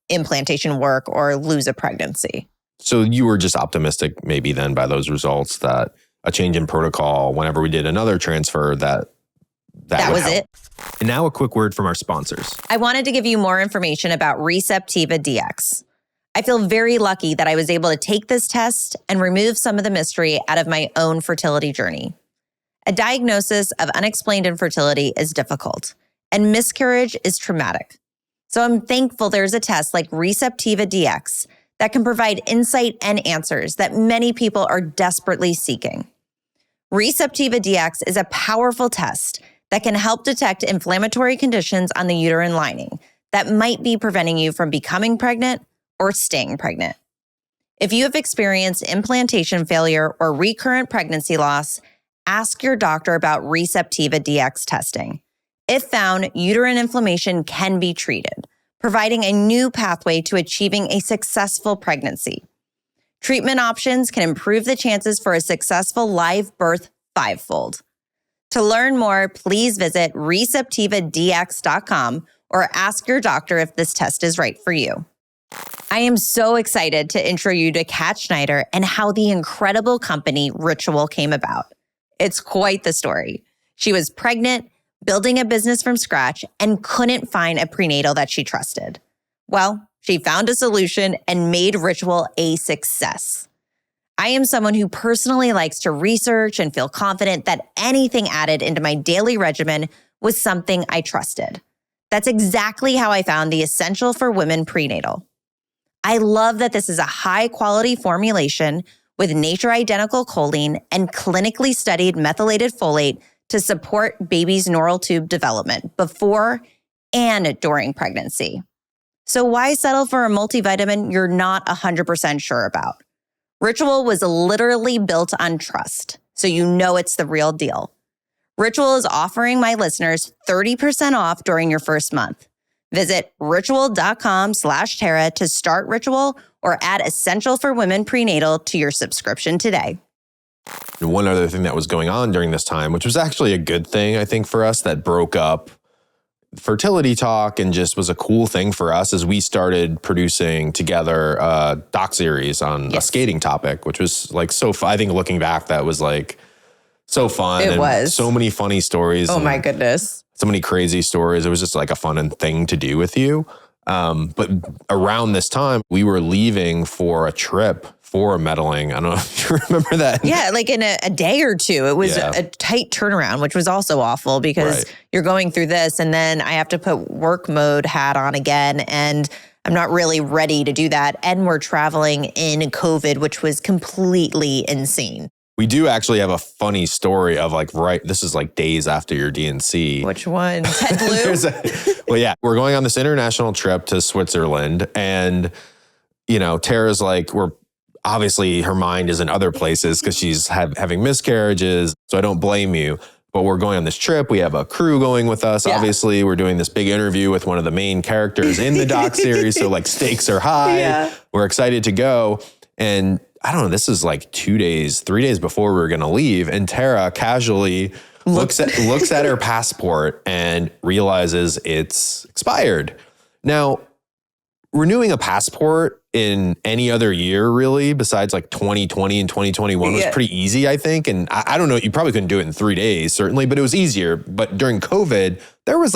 implantation work or lose a pregnancy. So you were just optimistic maybe then by those results that a change in protocol whenever we did another transfer that was help. It. And now a quick word from our sponsors. I wanted to give you more information about Receptiva DX. I feel very lucky that I was able to take this test and remove some of the mystery out of my own fertility journey. A diagnosis of unexplained infertility is difficult, and miscarriage is traumatic. So I'm thankful there's a test like Receptiva DX that can provide insight and answers that many people are desperately seeking. Receptiva DX is a powerful test that can help detect inflammatory conditions on the uterine lining that might be preventing you from becoming pregnant or staying pregnant. If you have experienced implantation failure or recurrent pregnancy loss, ask your doctor about Receptiva DX testing. If found, uterine inflammation can be treated, providing a new pathway to achieving a successful pregnancy. Treatment options can improve the chances for a successful live birth 5-fold. To learn more, please visit receptivadx.com or ask your doctor if this test is right for you. I am so excited to intro you to Kat Schneider and how the incredible company Ritual came about. It's quite the story. She was pregnant, building a business from scratch, and couldn't find a prenatal that she trusted. Well, she found a solution and made Ritual a success. I am someone who personally likes to research and feel confident that anything added into my daily regimen was something I trusted. That's exactly how I found the Essential for Women prenatal. I love that this is a high-quality formulation with nature-identical choline and clinically studied methylated folate to support baby's neural tube development before and during pregnancy. So why settle for a multivitamin you're not 100% sure about? Ritual was literally built on trust, so you know it's the real deal. Ritual is offering my listeners 30% off during your first month. Visit ritual.com/Tara to start Ritual or add Essential for Women prenatal to your subscription today. One other thing that was going on during this time, which was actually a good thing, I think, for us, that broke up fertility talk and just was a cool thing for us, as we started producing together a doc series on a skating topic, which was like so fun. I think looking back, that was like so fun. It was. So many funny stories. Oh my goodness. So many crazy stories. It was just like a fun thing to do with you. But around this time, we were leaving for a trip for medaling. I don't know if you remember that. Yeah, like in a day or two. It was a tight turnaround, which was also awful because you're going through this and then I have to put work mode hat on again. And I'm not really ready to do that. And we're traveling in COVID, which was completely insane. We do actually have a funny story of this is like days after your DNC. Which one? Ted Lieu? Well, yeah, we're going on this international trip to Switzerland. And, Tara's obviously her mind is in other places because she's having miscarriages. So I don't blame you. But we're going on this trip. We have a crew going with us. Yeah. Obviously, we're doing this big interview with one of the main characters in the doc series. So stakes are high. Yeah. We're excited to go. And I don't know, this is 3 days before we were going to leave. And Tara casually looks at her passport and realizes it's expired. Now, renewing a passport in any other year, really, besides 2020 and 2021 was pretty easy, I think. And I don't know, you probably couldn't do it in 3 days, certainly, but it was easier. But during COVID, there was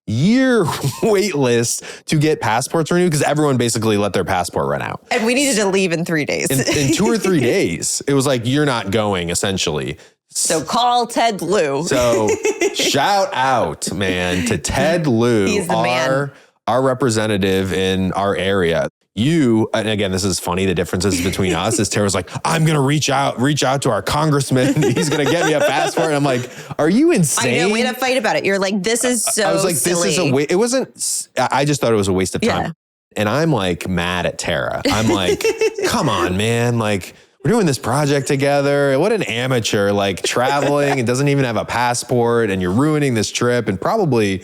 year wait list to get passports renewed because everyone basically let their passport run out. And we needed to leave in 3 days. In 2 or 3 days, it was you're not going, essentially. So call Ted Lieu. So shout out, man, to Ted Lieu. He's the man. Our representative in our area. And again, this is funny, the differences between us is Tara's I'm going to reach out to our congressman. He's going to get me a passport. And I'm like, are you insane? I know, we had a fight about it. You're this is so silly. I was this is a waste. It wasn't, I just thought it was a waste of time. Yeah. And I'm mad at Tara. I'm come on, man. We're doing this project together. What an amateur, traveling and doesn't even have a passport and you're ruining this trip and probably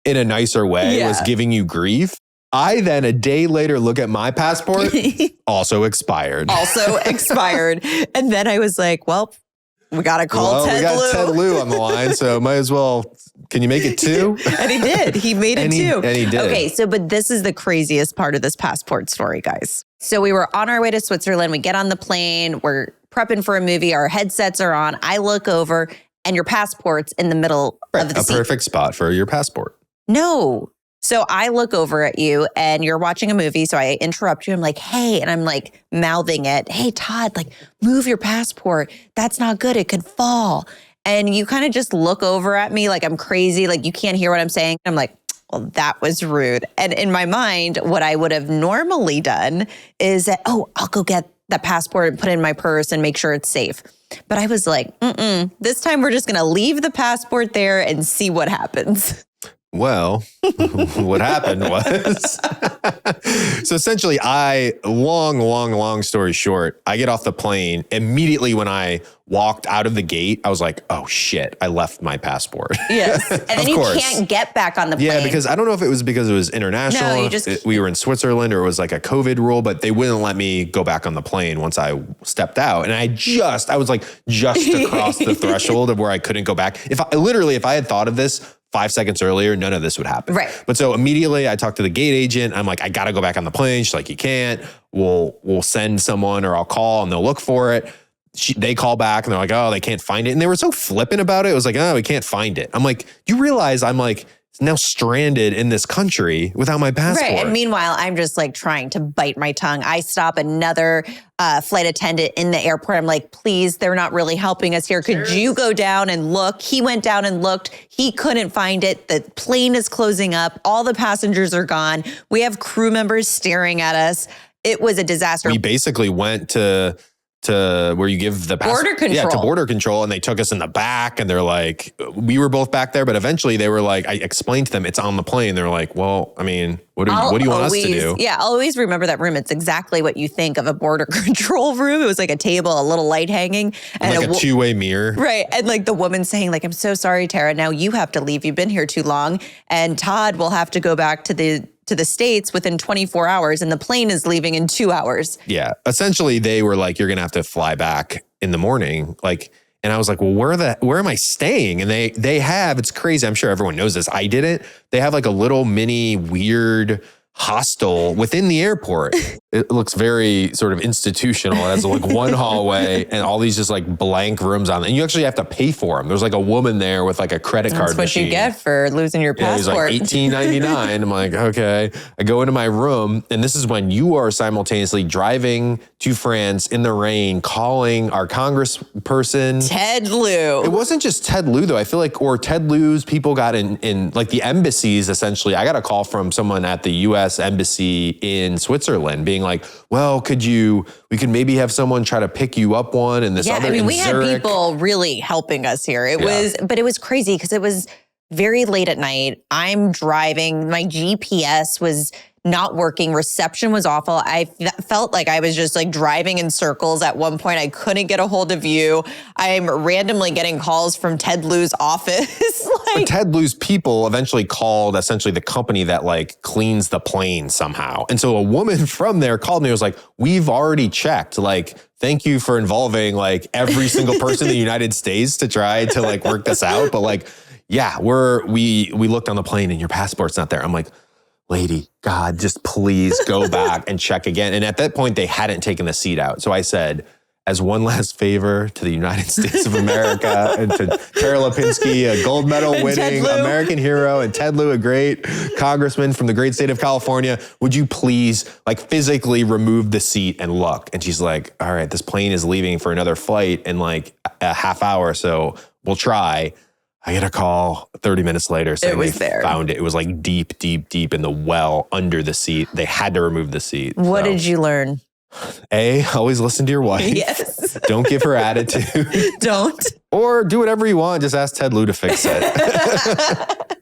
in a nicer way was giving you grief. I then a day later look at my passport, also expired. And then I was well, we got to call Ted Lieu. We got Ted Lieu on the line, so might as well. Can you make it 2? And he did. He made it 2. And he did. Okay, but this is the craziest part of this passport story, guys. So we were on our way to Switzerland. We get on the plane. We're prepping for a movie. Our headsets are on. I look over and your passport's in the middle of the seat. A perfect spot for your passport. No. So I look over at you and you're watching a movie. So I interrupt you. I'm hey, and I'm mouthing it. Hey, Todd, move your passport. That's not good. It could fall. And you kind of just look over at me I'm crazy. You can't hear what I'm saying. I'm well, that was rude. And in my mind, what I would have normally done is that, I'll go get the passport and put it in my purse and make sure it's safe. But I was this time we're just going to leave the passport there and see what happens. Well, what happened was, so essentially long story short, I get off the plane. Immediately when I walked out of the gate, I was oh shit, I left my passport. Yes. And then you can't get back on the plane. Yeah, because I don't know if it was because it was international. No, we were in Switzerland or it was a COVID rule, but they wouldn't let me go back on the plane once I stepped out. And I was just across the threshold of where I couldn't go back. If I had thought of this 5 seconds earlier, none of this would happen. Right. But so immediately I talked to the gate agent. I'm I got to go back on the plane. She's you can't. We'll send someone or I'll call and they'll look for it. They call back and they're they can't find it. And they were so flippant about it. It was oh, we can't find it. I'm you realize I'm now stranded in this country without my passport. Right. And meanwhile, I'm just trying to bite my tongue. I stop another flight attendant in the airport. I'm please, they're not really helping us here. Could you go down and look? He went down and looked. He couldn't find it. The plane is closing up. All the passengers are gone. We have crew members staring at us. It was a disaster. We basically went to where you give the border control. Yeah, to border control. And they took us in the back and they're we were both back there, but eventually they were I explained to them it's on the plane. They're well, I mean, what do you want us to do? Yeah, I'll always remember that room. It's exactly what you think of a border control room. It was a table, a little light hanging. And a two-way mirror. Right. And the woman saying I'm so sorry, Tara, now you have to leave. You've been here too long. And Todd will have to go back to the States within 24 hours and the plane is leaving in 2 hours. Yeah. Essentially, they were you're going to have to fly back in the morning. And I was well, where am I staying? And they have, it's crazy. I'm sure everyone knows this. I didn't. They have a little mini weird hostel within the airport. it looks very sort of institutional. It has like one hallway and all these just like blank rooms on it. And you actually have to pay for them. There's like a woman there with like a credit card That's what machine. you get for losing your passport. He's like $18.99. I'm like, okay. I go into my room, and this is when you are simultaneously driving to France in the rain, calling our congressperson. Ted Lieu. It wasn't just Ted Lieu though. I feel like, or Ted Lieu's people got in like the embassies essentially. I got a call from someone at the US embassy in Switzerland being like, well, we could maybe have someone try to pick you up one in this other. I mean, we had people really helping us here. It was crazy because it was very late at night. I'm driving. My GPS was not working. Reception was awful. I felt like I was just like driving in circles. At one point, I couldn't get a hold of you. I'm randomly getting calls from Ted Lieu's office. But Ted Lieu's people eventually called essentially the company that like cleans the plane somehow. And so a woman from there called me and was like, we've already checked. Like, thank you for involving like every single person in the United States to try to like work this out. But like, yeah, we looked on the plane and your passport's not there. I'm like, lady, God, just please go back and check again. And at that point, they hadn't taken the seat out. So I said, as one last favor to the United States of America and to Tara Lipinski, a gold medal winning American hero, and Ted Lieu, a great congressman from the great state of California, would you please like physically remove the seat and look? And she's like, all right, this plane is leaving for another flight in like a half hour. So we'll try. I get a call 30 minutes later saying they found it. It was like deep, deep, deep in the well under the seat. They had to remove the seat. What did you learn? Always listen to your wife. Yes. Don't give her attitude. Don't. Or do whatever you want. Just ask Ted Lieu to fix it.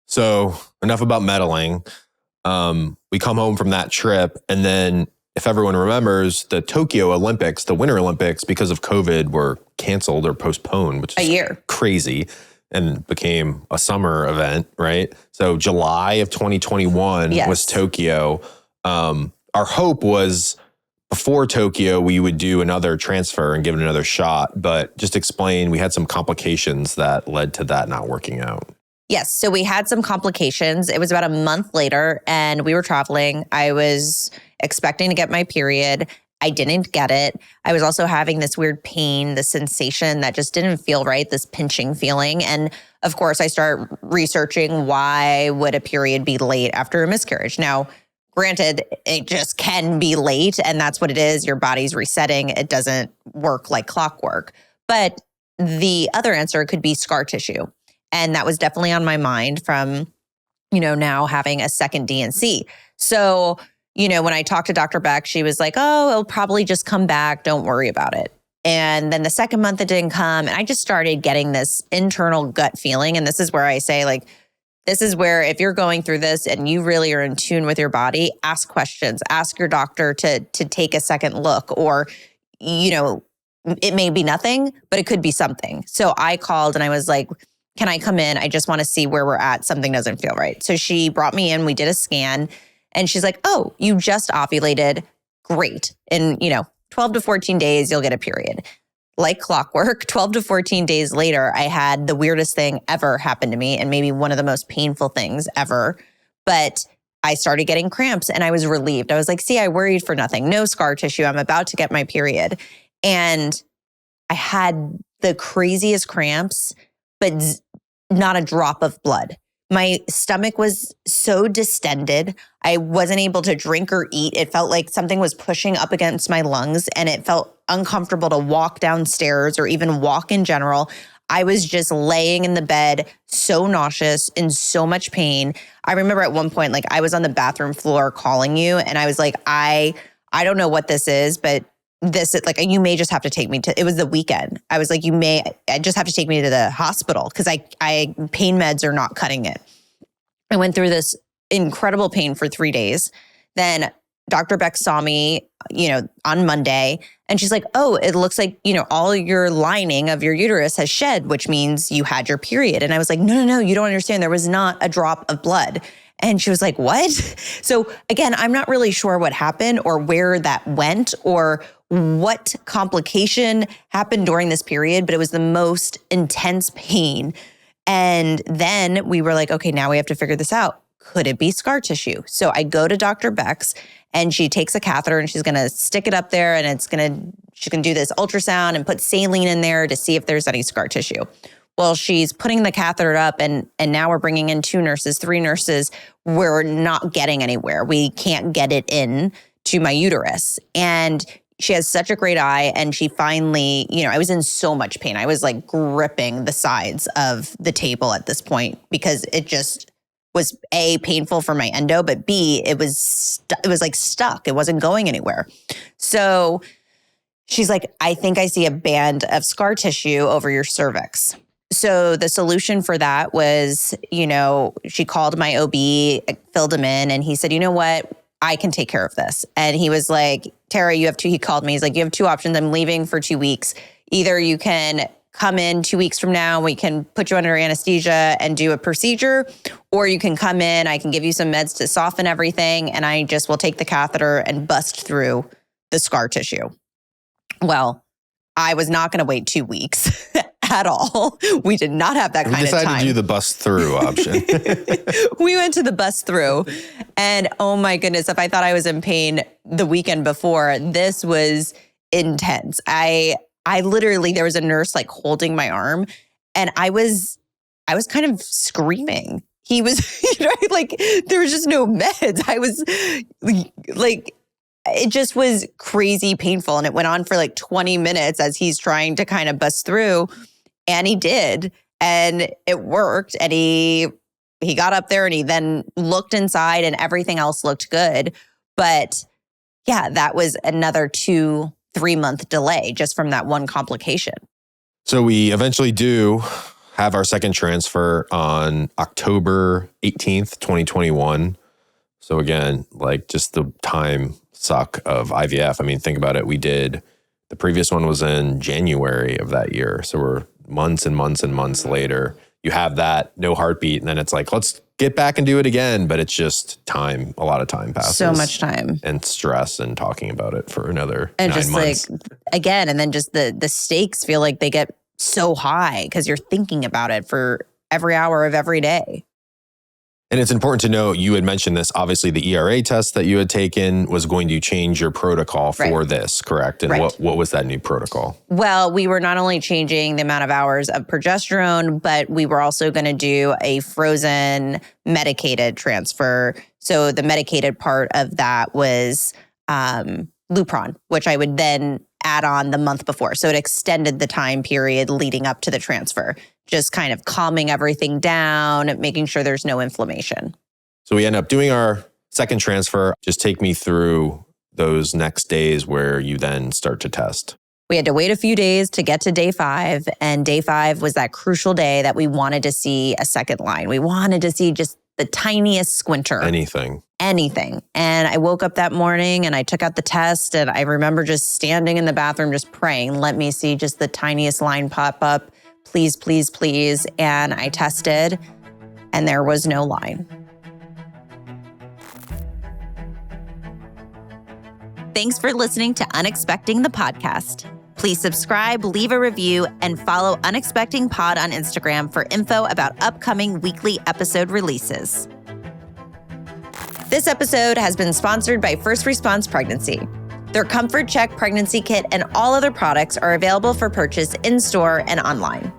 So enough about meddling. We come home from that trip, and then if everyone remembers, the Tokyo Olympics, the Winter Olympics, because of COVID, were canceled or postponed, which is a year crazy, and became a summer event, right? So July of 2021 was Tokyo. Our hope was before Tokyo, we would do another transfer and give it another shot. But just explain, we had some complications that led to that not working out. Yes. So we had some complications. It was about a month later and we were traveling. I was expecting to get my period. I didn't get it. I was also having this weird pain, this sensation that just didn't feel right, this pinching feeling. And of course, I start researching why would a period be late after a miscarriage? Now, granted, it just can be late and that's what it is. Your body's resetting. It doesn't work like clockwork. But the other answer could be scar tissue. And that was definitely on my mind from, now having a second D&C. So, when I talked to Dr. Beck, she was like, oh, it'll probably just come back. Don't worry about it. And then the second month it didn't come. And I just started getting this internal gut feeling. And this is where I say, like, this is where if you're going through this and you really are in tune with your body, ask questions, ask your doctor to take a second look, or, it may be nothing, but it could be something. So I called and I was like, can I come in? I just want to see where we're at. Something doesn't feel right. So she brought me in, we did a scan and she's like, oh, you just ovulated. Great. In, 12 to 14 days, you'll get a period. Like clockwork, 12 to 14 days later, I had the weirdest thing ever happen to me and maybe one of the most painful things ever. But I started getting cramps and I was relieved. I was like, see, I worried for nothing. No scar tissue. I'm about to get my period. And I had the craziest cramps, but not a drop of blood. My stomach was so distended. I wasn't able to drink or eat. It felt like something was pushing up against my lungs and it felt uncomfortable to walk downstairs or even walk in general. I was just laying in the bed, so nauseous, in so much pain. I remember at one point, like I was on the bathroom floor calling you and I was like, I don't know what this is, but this, like, you may just have to take me to, it was the weekend. I was like, I just have to take me to the hospital because I pain meds are not cutting it. I went through this incredible pain for 3 days. Then Dr. Beck saw me, on Monday and she's like, oh, it looks like, all your lining of your uterus has shed, which means you had your period. And I was like, no, you don't understand. There was not a drop of blood. And she was like, what? So again, I'm not really sure what happened or where that went or what complication happened during this period, but it was the most intense pain. And then we were like, okay, now we have to figure this out. could it be scar tissue? So I go to Dr. Beck's and she takes a catheter and she's going to stick it up there and she's going to do this ultrasound and put saline in there to see if there's any scar tissue. Well, she's putting the catheter up and now we're bringing in 2 nurses, 3 nurses. We're not getting anywhere. We can't get it in to my uterus. And she has such a great eye. And she finally, I was in so much pain. I was like gripping the sides of the table at this point because it just was A, painful for my endo, but B, it was like stuck. It wasn't going anywhere. So she's like, I think I see a band of scar tissue over your cervix. So the solution for that was, she called my OB, filled him in, and he said, you know what? I can take care of this. And he was like, Tara, he called me. He's like, you have 2 options. I'm leaving for 2 weeks. Either you can come in 2 weeks from now, we can put you under anesthesia and do a procedure, or you can come in, I can give you some meds to soften everything, and I just will take the catheter and bust through the scar tissue. Well, I was not going to wait 2 weeks at all. We did not have that kind of time. We decided to do the bust through option. We went to the bust through, and oh my goodness, if I thought I was in pain the weekend before, this was intense. I literally, there was a nurse like holding my arm and I was kind of screaming. He was, like there was just no meds. I was like, it just was crazy painful. And it went on for like 20 minutes as he's trying to kind of bust through, and he did. And it worked. And he got up there and he then looked inside and everything else looked good. But yeah, that was another 2-3 month delay just from that one complication. So we eventually do have our second transfer on October 18th, 2021. So again, like just the time suck of IVF. I mean, think about it. The previous one was in January of that year. So we're months and months and months later. You have that, no heartbeat. And then it's like, let's get back and do it again. But it's just time, a lot of time passes. So much time. And stress and talking about it for another and 9 just months. Like, again, and then just the stakes feel like they get so high because you're thinking about it for every hour of every day. And it's important to know, you had mentioned this, obviously the ERA test that you had taken was going to change your protocol for this, correct? And what was that new protocol? Well, we were not only changing the amount of hours of progesterone, but we were also going to do a frozen medicated transfer. So the medicated part of that was Lupron, which I would then add on the month before. So it extended the time period leading up to the transfer, just kind of calming everything down, making sure there's no inflammation. So we end up doing our second transfer. Just take me through those next days where you then start to test. We had to wait a few days to get to day 5. And day 5 was that crucial day that we wanted to see a second line. We wanted to see just the tiniest squinter. Anything. And I woke up that morning and I took out the test, and I remember just standing in the bathroom, just praying, let me see just the tiniest line pop up. Please, please, please. And I tested and there was no line. Thanks for listening to Unexpecting the podcast. Please subscribe, leave a review, and follow Unexpecting Pod on Instagram for info about upcoming weekly episode releases. This episode has been sponsored by First Response Pregnancy. Their Comfort Check pregnancy kit and all other products are available for purchase in-store and online.